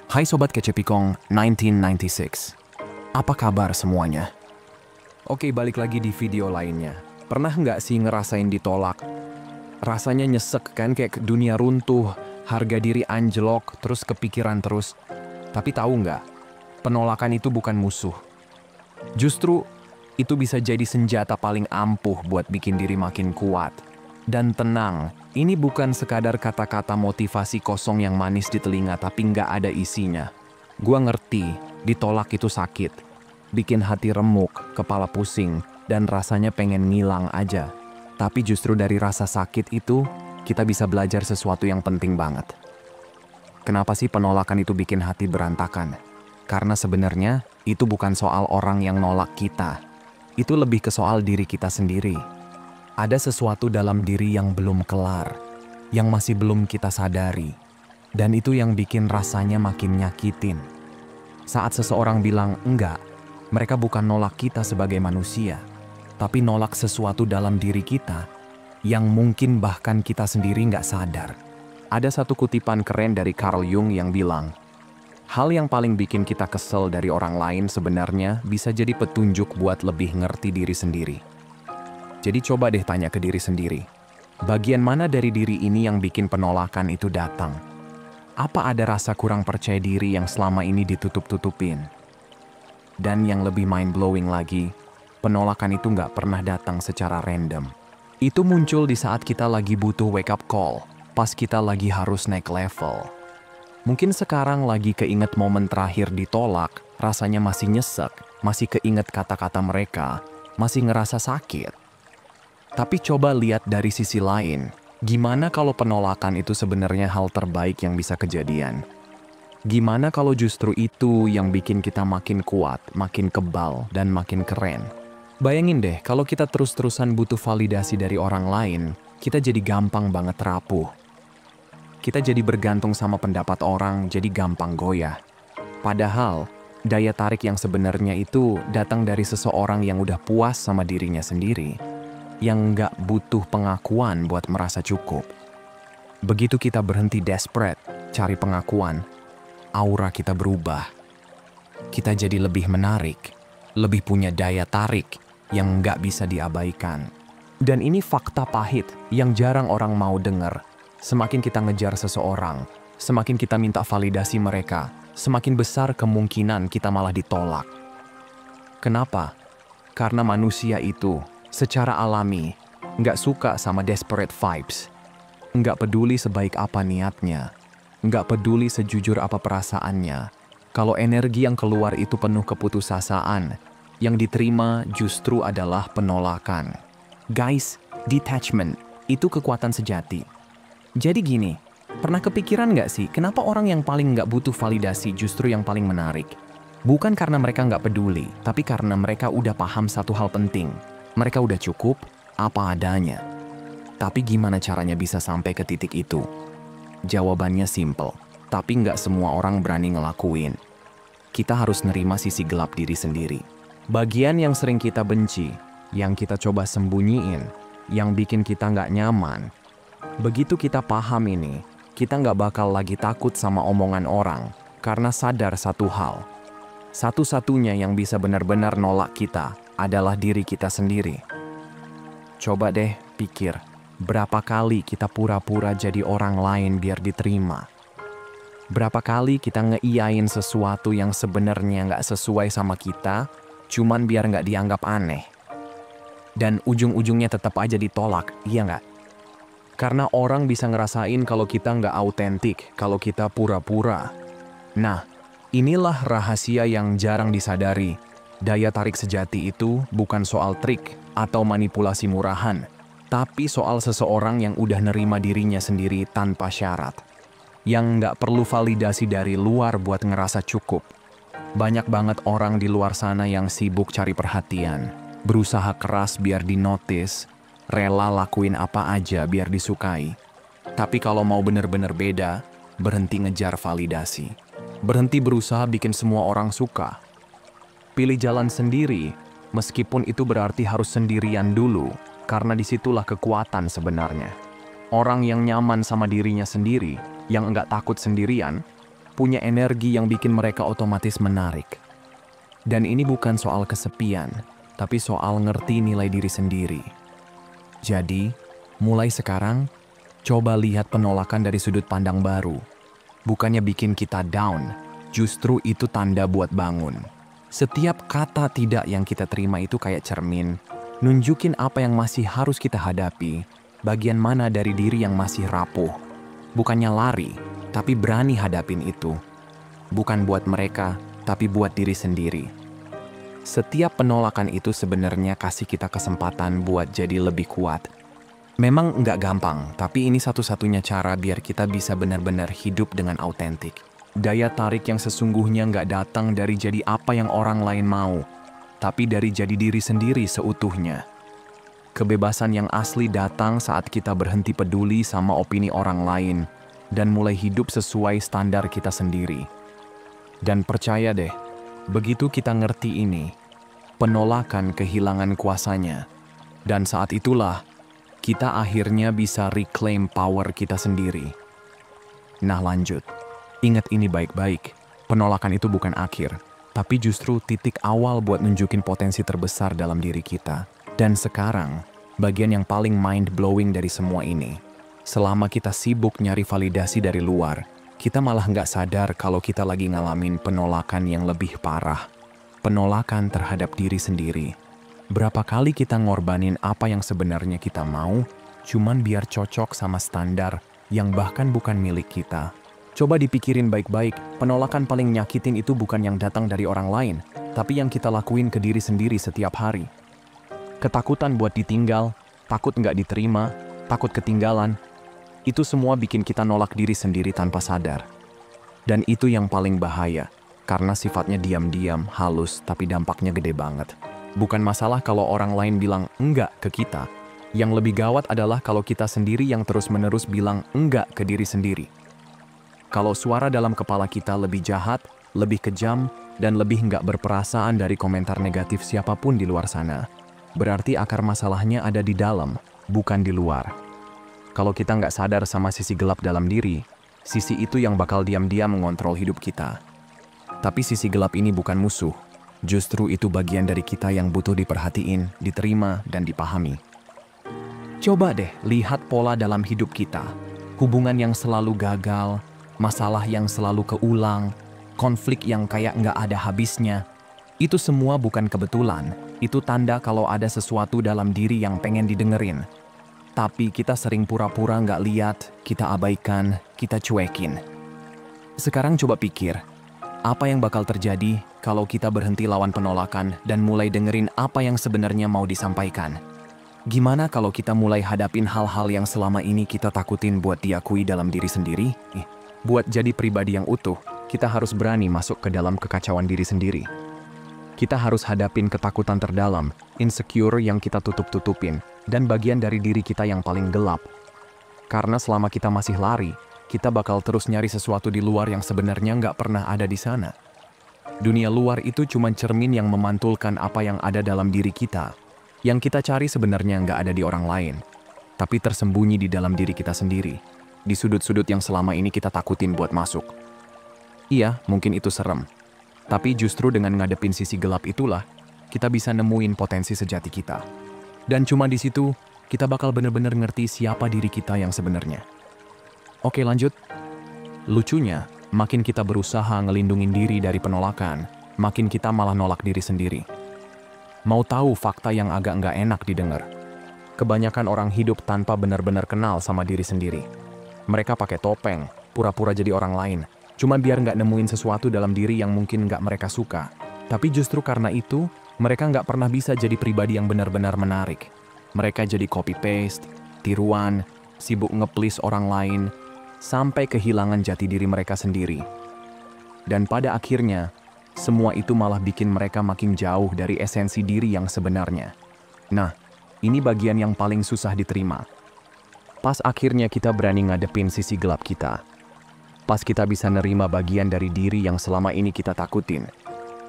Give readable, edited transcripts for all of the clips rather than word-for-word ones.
Hai Sobat Kecepikong 1996. Apa kabar semuanya? Oke, balik lagi di video lainnya. Pernah nggak sih ngerasain ditolak? Rasanya nyesek kan, kayak dunia runtuh, harga diri anjlok, terus kepikiran terus. Tapi tahu nggak, penolakan itu bukan musuh. Justru itu bisa jadi senjata paling ampuh buat bikin diri makin kuat. Dan tenang, ini bukan sekadar kata-kata motivasi kosong yang manis di telinga tapi nggak ada isinya. Gua ngerti, ditolak itu sakit. Bikin hati remuk, kepala pusing, dan rasanya pengen ngilang aja. Tapi justru dari rasa sakit itu, kita bisa belajar sesuatu yang penting banget. Kenapa sih penolakan itu bikin hati berantakan? Karena sebenarnya itu bukan soal orang yang nolak kita. Itu lebih ke soal diri kita sendiri. Ada sesuatu dalam diri yang belum kelar, yang masih belum kita sadari. Dan itu yang bikin rasanya makin nyakitin. Saat seseorang bilang enggak, mereka bukan nolak kita sebagai manusia, tapi nolak sesuatu dalam diri kita yang mungkin bahkan kita sendiri nggak sadar. Ada satu kutipan keren dari Carl Jung yang bilang, hal yang paling bikin kita kesel dari orang lain sebenarnya bisa jadi petunjuk buat lebih ngerti diri sendiri. Jadi coba deh tanya ke diri sendiri, bagian mana dari diri ini yang bikin penolakan itu datang? Apa ada rasa kurang percaya diri yang selama ini ditutup-tutupin? Dan yang lebih mind-blowing lagi, penolakan itu nggak pernah datang secara random. Itu muncul di saat kita lagi butuh wake-up call, pas kita lagi harus naik level. Mungkin sekarang lagi keinget momen terakhir ditolak, rasanya masih nyesek, masih keinget kata-kata mereka, masih ngerasa sakit. Tapi coba lihat dari sisi lain, gimana kalau penolakan itu sebenarnya hal terbaik yang bisa kejadian? Gimana kalau justru itu yang bikin kita makin kuat, makin kebal, dan makin keren? Bayangin deh, kalau kita terus-terusan butuh validasi dari orang lain, kita jadi gampang banget rapuh. Kita jadi bergantung sama pendapat orang, jadi gampang goyah. Padahal, daya tarik yang sebenarnya itu datang dari seseorang yang udah puas sama dirinya sendiri, yang nggak butuh pengakuan buat merasa cukup. Begitu kita berhenti desperate, cari pengakuan, aura kita berubah. Kita jadi lebih menarik, lebih punya daya tarik yang nggak bisa diabaikan. Dan ini fakta pahit yang jarang orang mau denger. Semakin kita ngejar seseorang, semakin kita minta validasi mereka, semakin besar kemungkinan kita malah ditolak. Kenapa? Karena manusia itu secara alami nggak suka sama desperate vibes. Nggak peduli sebaik apa niatnya, nggak peduli sejujur apa perasaannya. Kalau energi yang keluar itu penuh keputusasaan, yang diterima justru adalah penolakan. Guys, detachment itu kekuatan sejati. Jadi gini, pernah kepikiran nggak sih kenapa orang yang paling nggak butuh validasi justru yang paling menarik? Bukan karena mereka nggak peduli, tapi karena mereka udah paham satu hal penting. Mereka udah cukup apa adanya. Tapi gimana caranya bisa sampai ke titik itu? Jawabannya simple, tapi nggak semua orang berani ngelakuin. Kita harus nerima sisi gelap diri sendiri. Bagian yang sering kita benci, yang kita coba sembunyiin, yang bikin kita nggak nyaman. Begitu kita paham ini, kita nggak bakal lagi takut sama omongan orang, karena sadar satu hal. Satu-satunya yang bisa benar-benar nolak kita adalah diri kita sendiri. Coba deh pikir, berapa kali kita pura-pura jadi orang lain biar diterima? Berapa kali kita ngeiyain sesuatu yang sebenarnya nggak sesuai sama kita, cuman biar nggak dianggap aneh. Dan ujung-ujungnya tetap aja ditolak, iya nggak? Karena orang bisa ngerasain kalau kita nggak autentik, kalau kita pura-pura. Nah, inilah rahasia yang jarang disadari. Daya tarik sejati itu bukan soal trik atau manipulasi murahan, tapi soal seseorang yang udah nerima dirinya sendiri tanpa syarat. Yang nggak perlu validasi dari luar buat ngerasa cukup. Banyak banget orang di luar sana yang sibuk cari perhatian, berusaha keras biar dinotis, rela lakuin apa aja biar disukai. Tapi kalau mau bener-bener beda, berhenti ngejar validasi. Berhenti berusaha bikin semua orang suka. Pilih jalan sendiri, meskipun itu berarti harus sendirian dulu, karena disitulah kekuatan sebenarnya. Orang yang nyaman sama dirinya sendiri, yang enggak takut sendirian, punya energi yang bikin mereka otomatis menarik. Dan ini bukan soal kesepian, tapi soal ngerti nilai diri sendiri. Jadi, mulai sekarang, coba lihat penolakan dari sudut pandang baru. Bukannya bikin kita down, justru itu tanda buat bangun. Setiap kata tidak yang kita terima itu kayak cermin, nunjukin apa yang masih harus kita hadapi, bagian mana dari diri yang masih rapuh. Bukannya lari, tapi berani hadapin itu. Bukan buat mereka, tapi buat diri sendiri. Setiap penolakan itu sebenarnya kasih kita kesempatan buat jadi lebih kuat. Memang nggak gampang, tapi ini satu-satunya cara biar kita bisa benar-benar hidup dengan autentik. Daya tarik yang sesungguhnya nggak datang dari jadi apa yang orang lain mau, tapi dari jadi diri sendiri seutuhnya. Kebebasan yang asli datang saat kita berhenti peduli sama opini orang lain dan mulai hidup sesuai standar kita sendiri. Dan percaya deh, begitu kita ngerti ini, penolakan kehilangan kuasanya. Dan saat itulah, kita akhirnya bisa reclaim power kita sendiri. Nah lanjut, ingat ini baik-baik, penolakan itu bukan akhir, tapi justru titik awal buat nunjukin potensi terbesar dalam diri kita. Dan sekarang, bagian yang paling mind-blowing dari semua ini, selama kita sibuk nyari validasi dari luar, kita malah nggak sadar kalau kita lagi ngalamin penolakan yang lebih parah. Penolakan terhadap diri sendiri. Berapa kali kita ngorbanin apa yang sebenarnya kita mau, cuman biar cocok sama standar yang bahkan bukan milik kita. Coba dipikirin baik-baik, penolakan paling nyakitin itu bukan yang datang dari orang lain, tapi yang kita lakuin ke diri sendiri setiap hari. Ketakutan buat ditinggal, takut nggak diterima, takut ketinggalan, itu semua bikin kita nolak diri sendiri tanpa sadar. Dan itu yang paling bahaya, karena sifatnya diam-diam, halus, tapi dampaknya gede banget. Bukan masalah kalau orang lain bilang enggak ke kita. Yang lebih gawat adalah kalau kita sendiri yang terus-menerus bilang enggak ke diri sendiri. Kalau suara dalam kepala kita lebih jahat, lebih kejam, dan lebih nggak berperasaan dari komentar negatif siapapun di luar sana, berarti akar masalahnya ada di dalam, bukan di luar. Kalau kita nggak sadar sama sisi gelap dalam diri, sisi itu yang bakal diam-diam mengontrol hidup kita. Tapi sisi gelap ini bukan musuh. Justru itu bagian dari kita yang butuh diperhatiin, diterima, dan dipahami. Coba deh lihat pola dalam hidup kita. Hubungan yang selalu gagal, masalah yang selalu keulang, konflik yang kayak nggak ada habisnya. Itu semua bukan kebetulan. Itu tanda kalau ada sesuatu dalam diri yang pengen didengerin. Tapi kita sering pura-pura nggak lihat, kita abaikan, kita cuekin. Sekarang coba pikir, apa yang bakal terjadi kalau kita berhenti lawan penolakan dan mulai dengerin apa yang sebenarnya mau disampaikan? Gimana kalau kita mulai hadapin hal-hal yang selama ini kita takutin buat diakui dalam diri sendiri? Buat jadi pribadi yang utuh, kita harus berani masuk ke dalam kekacauan diri sendiri. Kita harus hadapin ketakutan terdalam, insecure yang kita tutup-tutupin, dan bagian dari diri kita yang paling gelap. Karena selama kita masih lari, kita bakal terus nyari sesuatu di luar yang sebenarnya nggak pernah ada di sana. Dunia luar itu cuma cermin yang memantulkan apa yang ada dalam diri kita. Yang kita cari sebenarnya nggak ada di orang lain, tapi tersembunyi di dalam diri kita sendiri, di sudut-sudut yang selama ini kita takutin buat masuk. Iya, mungkin itu serem. Tapi justru dengan ngadepin sisi gelap itulah, kita bisa nemuin potensi sejati kita. Dan cuma di situ, kita bakal bener-bener ngerti siapa diri kita yang sebenarnya. Oke lanjut. Lucunya, makin kita berusaha ngelindungin diri dari penolakan, makin kita malah nolak diri sendiri. Mau tahu fakta yang agak nggak enak didengar? Kebanyakan orang hidup tanpa benar-benar kenal sama diri sendiri. Mereka pakai topeng, pura-pura jadi orang lain, cuma biar nggak nemuin sesuatu dalam diri yang mungkin nggak mereka suka. Tapi justru karena itu, mereka nggak pernah bisa jadi pribadi yang benar-benar menarik. Mereka jadi copy-paste, tiruan, sibuk nge-please orang lain, sampai kehilangan jati diri mereka sendiri. Dan pada akhirnya, semua itu malah bikin mereka makin jauh dari esensi diri yang sebenarnya. Nah, ini bagian yang paling susah diterima. Pas akhirnya kita berani ngadepin sisi gelap kita. Pas kita bisa nerima bagian dari diri yang selama ini kita takutin.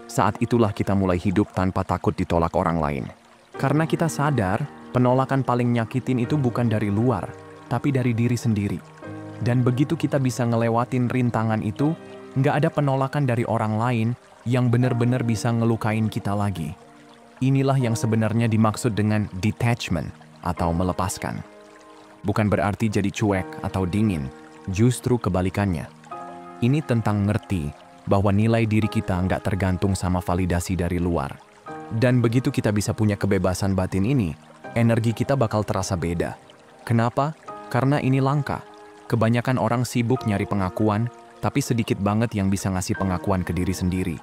Saat itulah kita mulai hidup tanpa takut ditolak orang lain. Karena kita sadar, penolakan paling nyakitin itu bukan dari luar, tapi dari diri sendiri. Dan begitu kita bisa ngelewatin rintangan itu, Nggak ada penolakan dari orang lain yang benar-benar bisa ngelukain kita lagi. Inilah yang sebenarnya dimaksud dengan detachment atau melepaskan. Bukan berarti jadi cuek atau dingin, justru kebalikannya. Ini tentang ngerti bahwa nilai diri kita nggak tergantung sama validasi dari luar. Dan begitu kita bisa punya kebebasan batin ini, energi kita bakal terasa beda. Kenapa? Karena ini langka. Kebanyakan orang sibuk nyari pengakuan, tapi sedikit banget yang bisa ngasih pengakuan ke diri sendiri.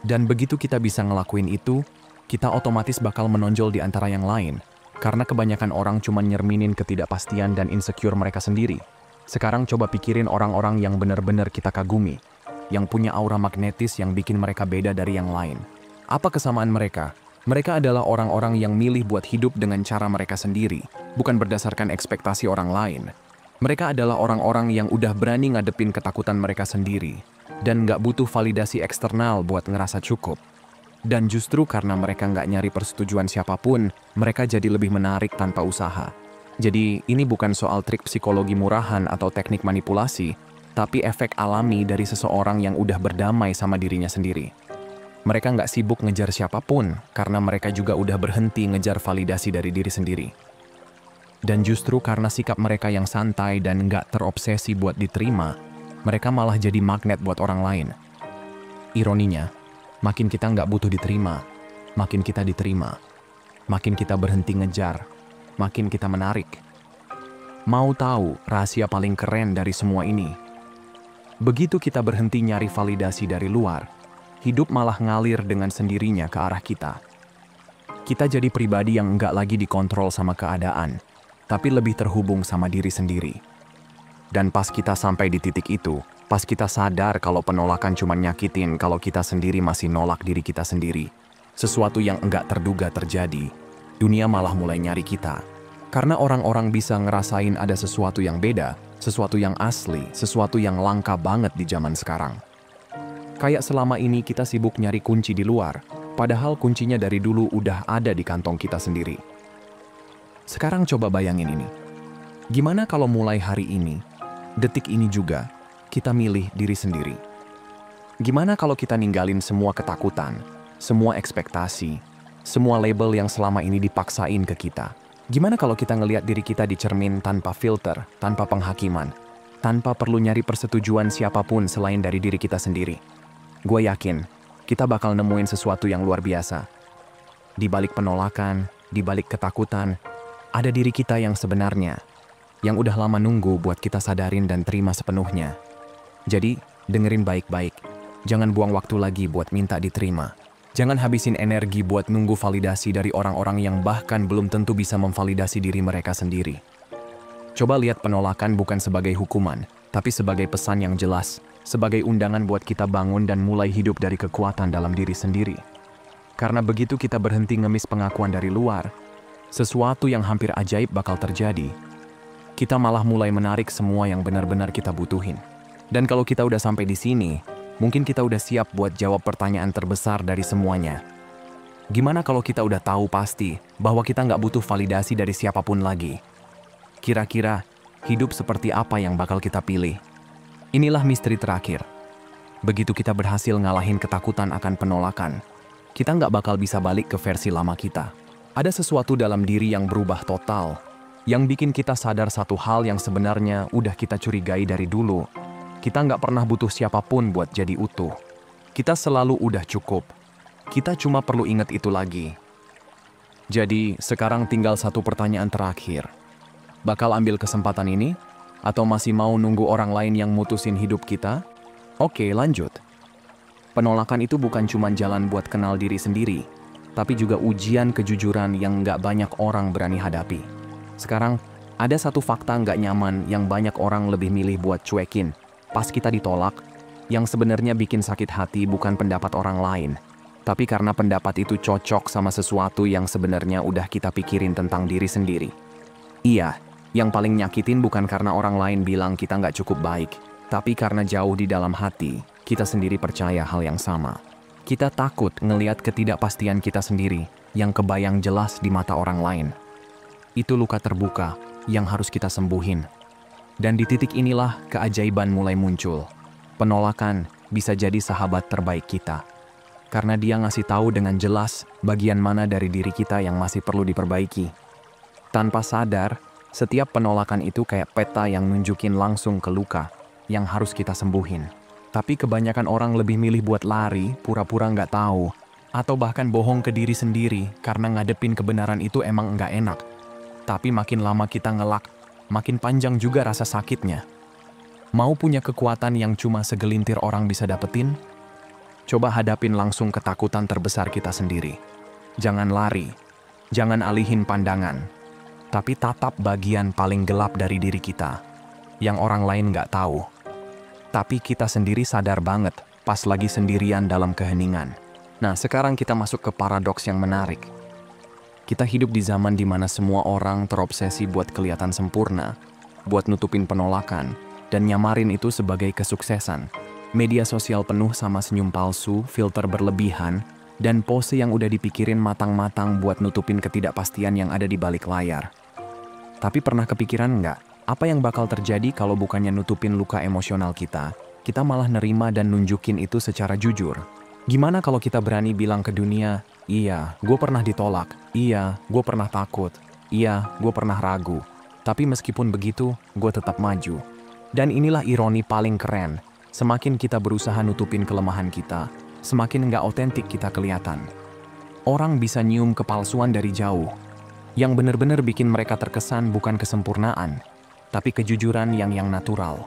Dan begitu kita bisa ngelakuin itu, kita otomatis bakal menonjol di antara yang lain. Karena kebanyakan orang cuma nyerminin ketidakpastian dan insecure mereka sendiri. Sekarang coba pikirin orang-orang yang benar-benar kita kagumi, yang punya aura magnetis yang bikin mereka beda dari yang lain. Apa kesamaan mereka? Mereka adalah orang-orang yang milih buat hidup dengan cara mereka sendiri, bukan berdasarkan ekspektasi orang lain. Mereka adalah orang-orang yang udah berani ngadepin ketakutan mereka sendiri, dan nggak butuh validasi eksternal buat ngerasa cukup. Dan justru karena mereka nggak nyari persetujuan siapapun, mereka jadi lebih menarik tanpa usaha. Jadi ini bukan soal trik psikologi murahan atau teknik manipulasi, tapi efek alami dari seseorang yang udah berdamai sama dirinya sendiri. Mereka nggak sibuk ngejar siapapun, karena mereka juga udah berhenti ngejar validasi dari diri sendiri. Dan justru karena sikap mereka yang santai dan nggak terobsesi buat diterima, mereka malah jadi magnet buat orang lain. Ironinya, makin kita nggak butuh diterima, makin kita diterima. Makin kita berhenti ngejar, makin kita menarik. Mau tahu rahasia paling keren dari semua ini? Begitu kita berhenti nyari validasi dari luar, hidup malah ngalir dengan sendirinya ke arah kita. Kita jadi pribadi yang nggak lagi dikontrol sama keadaan, tapi lebih terhubung sama diri sendiri. Dan pas kita sampai di titik itu, pas kita sadar kalau penolakan cuma nyakitin kalau kita sendiri masih nolak diri kita sendiri, sesuatu yang enggak terduga terjadi, dunia malah mulai nyari kita. Karena orang-orang bisa ngerasain ada sesuatu yang beda, sesuatu yang asli, sesuatu yang langka banget di zaman sekarang. Kayak selama ini kita sibuk nyari kunci di luar, padahal kuncinya dari dulu udah ada di kantong kita sendiri. Sekarang coba bayangin ini. Gimana kalau mulai hari ini, detik ini juga, kita milih diri sendiri? Gimana kalau kita ninggalin semua ketakutan, semua ekspektasi, semua label yang selama ini dipaksain ke kita? Gimana kalau kita ngelihat diri kita di cermin tanpa filter, tanpa penghakiman, tanpa perlu nyari persetujuan siapapun selain dari diri kita sendiri? Gue yakin, kita bakal nemuin sesuatu yang luar biasa. Di balik penolakan, di balik ketakutan, ada diri kita yang sebenarnya, yang udah lama nunggu buat kita sadarin dan terima sepenuhnya. Jadi, dengerin baik-baik. Jangan buang waktu lagi buat minta diterima. Jangan habisin energi buat nunggu validasi dari orang-orang yang bahkan belum tentu bisa memvalidasi diri mereka sendiri. Coba lihat penolakan bukan sebagai hukuman, tapi sebagai pesan yang jelas, sebagai undangan buat kita bangun dan mulai hidup dari kekuatan dalam diri sendiri. Karena begitu kita berhenti ngemis pengakuan dari luar, sesuatu yang hampir ajaib bakal terjadi. Kita malah mulai menarik semua yang benar-benar kita butuhin. Dan kalau kita udah sampai di sini, mungkin kita udah siap buat jawab pertanyaan terbesar dari semuanya. Gimana kalau kita udah tahu pasti bahwa kita nggak butuh validasi dari siapapun lagi? Kira-kira hidup seperti apa yang bakal kita pilih? Inilah misteri terakhir. Begitu kita berhasil ngalahin ketakutan akan penolakan, kita nggak bakal bisa balik ke versi lama kita. Ada sesuatu dalam diri yang berubah total, yang bikin kita sadar satu hal yang sebenarnya udah kita curigai dari dulu. Kita nggak pernah butuh siapapun buat jadi utuh. Kita selalu udah cukup. Kita cuma perlu ingat itu lagi. Jadi, sekarang tinggal satu pertanyaan terakhir. Bakal ambil kesempatan ini? Atau masih mau nunggu orang lain yang mutusin hidup kita? Oke, lanjut. Penolakan itu bukan cuma jalan buat kenal diri sendiri, tapi juga ujian kejujuran yang nggak banyak orang berani hadapi. Sekarang, ada satu fakta nggak nyaman yang banyak orang lebih milih buat cuekin. Pas kita ditolak, yang sebenarnya bikin sakit hati bukan pendapat orang lain, tapi karena pendapat itu cocok sama sesuatu yang sebenarnya udah kita pikirin tentang diri sendiri. Iya, yang paling nyakitin bukan karena orang lain bilang kita nggak cukup baik, tapi karena jauh di dalam hati, kita sendiri percaya hal yang sama. Kita takut ngelihat ketidakpastian kita sendiri yang kebayang jelas di mata orang lain. Itu luka terbuka yang harus kita sembuhin. Dan di titik inilah keajaiban mulai muncul. Penolakan bisa jadi sahabat terbaik kita. Karena dia ngasih tahu dengan jelas bagian mana dari diri kita yang masih perlu diperbaiki. Tanpa sadar, setiap penolakan itu kayak peta yang nunjukin langsung ke luka yang harus kita sembuhin. Tapi kebanyakan orang lebih milih buat lari, pura-pura nggak tahu, atau bahkan bohong ke diri sendiri karena ngadepin kebenaran itu emang nggak enak. Tapi makin lama kita ngelak, makin panjang juga rasa sakitnya. Mau punya kekuatan yang cuma segelintir orang bisa dapetin? Coba hadapin langsung ketakutan terbesar kita sendiri. Jangan lari, jangan alihin pandangan, tapi tatap bagian paling gelap dari diri kita, yang orang lain nggak tahu. Tapi kita sendiri sadar banget pas lagi sendirian dalam keheningan. Nah, sekarang kita masuk ke paradoks yang menarik. Kita hidup di zaman di mana semua orang terobsesi buat kelihatan sempurna, buat nutupin penolakan, dan nyamarin itu sebagai kesuksesan. Media sosial penuh sama senyum palsu, filter berlebihan, dan pose yang udah dipikirin matang-matang buat nutupin ketidakpastian yang ada di balik layar. Tapi pernah kepikiran nggak, apa yang bakal terjadi kalau bukannya nutupin luka emosional kita malah nerima dan nunjukin itu secara jujur? Gimana kalau kita berani bilang ke dunia, iya, gue pernah ditolak, iya, gue pernah takut, iya, gue pernah ragu, tapi meskipun begitu, gue tetap maju. Dan inilah ironi paling keren. Semakin kita berusaha nutupin kelemahan kita, semakin nggak otentik kita kelihatan. Orang bisa nyium kepalsuan dari jauh. Yang benar-benar bikin mereka terkesan bukan kesempurnaan, tapi kejujuran yang natural.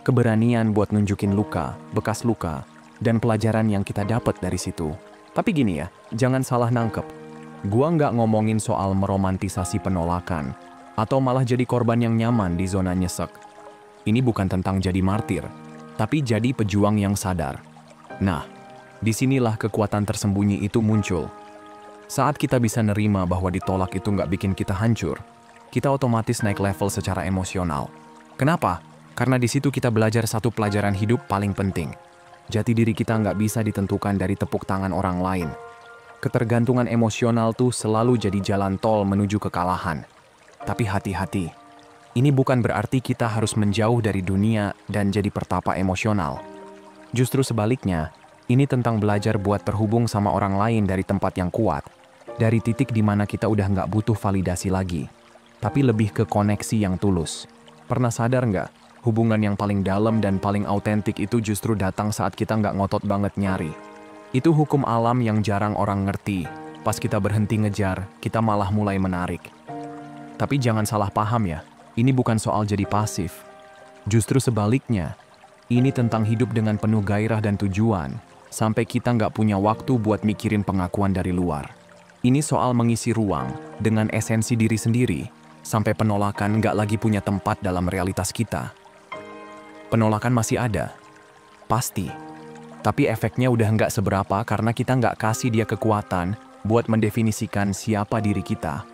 Keberanian buat nunjukin luka, bekas luka, dan pelajaran yang kita dapat dari situ. Tapi gini ya, jangan salah nangkep. Gua nggak ngomongin soal meromantisasi penolakan, atau malah jadi korban yang nyaman di zona nyesek. Ini bukan tentang jadi martir, tapi jadi pejuang yang sadar. Nah, disinilah kekuatan tersembunyi itu muncul. Saat kita bisa nerima bahwa ditolak itu nggak bikin kita hancur, kita otomatis naik level secara emosional. Kenapa? Karena di situ kita belajar satu pelajaran hidup paling penting. Jati diri kita nggak bisa ditentukan dari tepuk tangan orang lain. Ketergantungan emosional tuh selalu jadi jalan tol menuju kekalahan. Tapi hati-hati. Ini bukan berarti kita harus menjauh dari dunia dan jadi pertapa emosional. Justru sebaliknya, ini tentang belajar buat terhubung sama orang lain dari tempat yang kuat, dari titik di mana kita udah nggak butuh validasi lagi, tapi lebih ke koneksi yang tulus. Pernah sadar nggak, hubungan yang paling dalam dan paling autentik itu justru datang saat kita nggak ngotot banget nyari. Itu hukum alam yang jarang orang ngerti. Pas kita berhenti ngejar, kita malah mulai menarik. Tapi jangan salah paham ya. Ini bukan soal jadi pasif. Justru sebaliknya, ini tentang hidup dengan penuh gairah dan tujuan, sampai kita nggak punya waktu buat mikirin pengakuan dari luar. Ini soal mengisi ruang dengan esensi diri sendiri, sampai penolakan nggak lagi punya tempat dalam realitas kita. Penolakan masih ada, pasti. Tapi efeknya udah nggak seberapa karena kita nggak kasih dia kekuatan buat mendefinisikan siapa diri kita.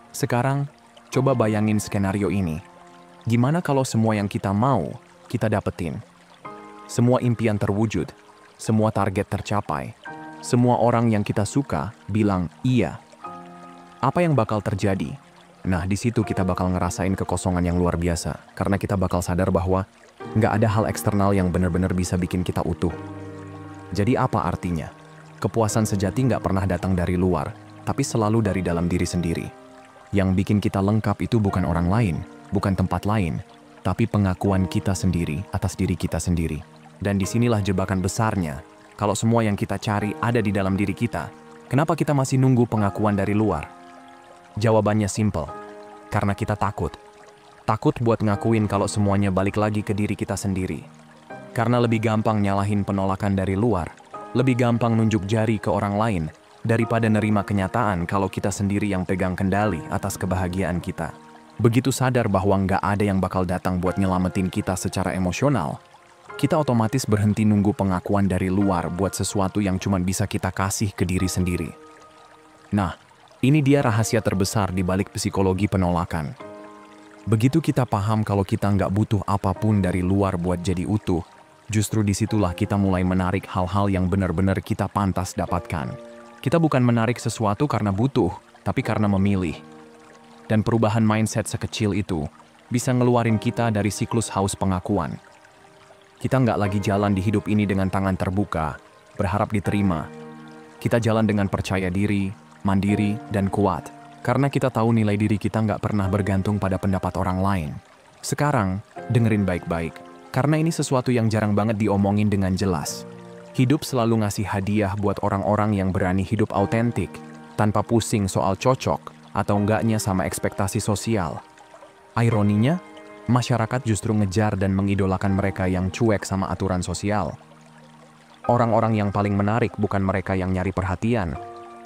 Sekarang, coba bayangin skenario ini. Gimana kalau semua yang kita mau, kita dapetin? Semua impian terwujud, semua target tercapai, semua orang yang kita suka bilang iya. Apa yang bakal terjadi? Nah, di situ kita bakal ngerasain kekosongan yang luar biasa, karena kita bakal sadar bahwa nggak ada hal eksternal yang benar-benar bisa bikin kita utuh. Jadi apa artinya? Kepuasan sejati nggak pernah datang dari luar, tapi selalu dari dalam diri sendiri. Yang bikin kita lengkap itu bukan orang lain, bukan tempat lain, tapi pengakuan kita sendiri atas diri kita sendiri. Dan disinilah jebakan besarnya. Kalau semua yang kita cari ada di dalam diri kita, kenapa kita masih nunggu pengakuan dari luar? Jawabannya simple, karena kita takut. Takut buat ngakuin kalau semuanya balik lagi ke diri kita sendiri. Karena lebih gampang nyalahin penolakan dari luar, lebih gampang nunjuk jari ke orang lain, daripada nerima kenyataan kalau kita sendiri yang pegang kendali atas kebahagiaan kita. Begitu sadar bahwa nggak ada yang bakal datang buat nyelamatin kita secara emosional, kita otomatis berhenti nunggu pengakuan dari luar buat sesuatu yang cuma bisa kita kasih ke diri sendiri. Nah, ini dia rahasia terbesar di balik psikologi penolakan. Begitu kita paham kalau kita nggak butuh apapun dari luar buat jadi utuh, justru disitulah kita mulai menarik hal-hal yang benar-benar kita pantas dapatkan. Kita bukan menarik sesuatu karena butuh, tapi karena memilih. Dan perubahan mindset sekecil itu bisa ngeluarin kita dari siklus haus pengakuan. Kita nggak lagi jalan di hidup ini dengan tangan terbuka, berharap diterima. Kita jalan dengan percaya diri, mandiri, dan kuat. Karena kita tahu nilai diri kita nggak pernah bergantung pada pendapat orang lain. Sekarang, dengerin baik-baik. Karena ini sesuatu yang jarang banget diomongin dengan jelas. Hidup selalu ngasih hadiah buat orang-orang yang berani hidup autentik, tanpa pusing soal cocok atau enggaknya sama ekspektasi sosial. Ironinya, masyarakat justru ngejar dan mengidolakan mereka yang cuek sama aturan sosial. Orang-orang yang paling menarik bukan mereka yang nyari perhatian,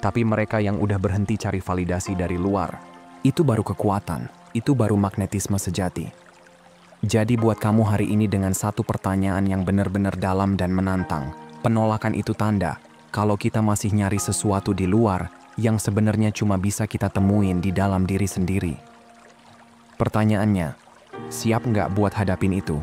tapi mereka yang udah berhenti cari validasi dari luar. Itu baru kekuatan, itu baru magnetisme sejati. Jadi buat kamu hari ini dengan satu pertanyaan yang benar-benar dalam dan menantang, penolakan itu tanda kalau kita masih nyari sesuatu di luar yang sebenarnya cuma bisa kita temuin di dalam diri sendiri. Pertanyaannya, siap nggak buat hadapin itu?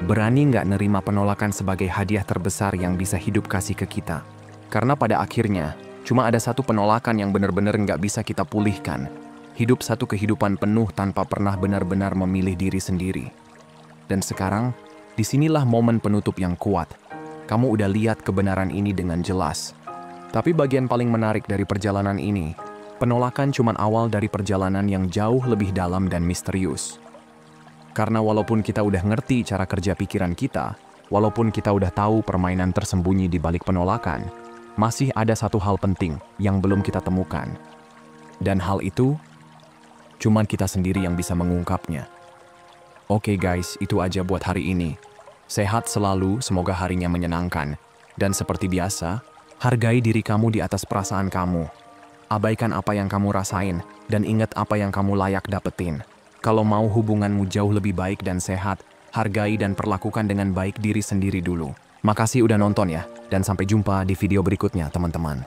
Berani nggak nerima penolakan sebagai hadiah terbesar yang bisa hidup kasih ke kita? Karena pada akhirnya, cuma ada satu penolakan yang benar-benar nggak bisa kita pulihkan. Hidup satu kehidupan penuh tanpa pernah benar-benar memilih diri sendiri. Dan sekarang, disinilah momen penutup yang kuat. Kamu udah lihat kebenaran ini dengan jelas. Tapi bagian paling menarik dari perjalanan ini, penolakan cuma awal dari perjalanan yang jauh lebih dalam dan misterius. Karena walaupun kita udah ngerti cara kerja pikiran kita, walaupun kita udah tahu permainan tersembunyi di balik penolakan, masih ada satu hal penting yang belum kita temukan. Dan hal itu, cuman kita sendiri yang bisa mengungkapnya. Oke guys, itu aja buat hari ini. Sehat selalu, semoga harinya menyenangkan. Dan seperti biasa, hargai diri kamu di atas perasaan kamu. Abaikan apa yang kamu rasain, dan ingat apa yang kamu layak dapetin. Kalau mau hubunganmu jauh lebih baik dan sehat, hargai dan perlakukan dengan baik diri sendiri dulu. Makasih udah nonton ya, dan sampai jumpa di video berikutnya teman-teman.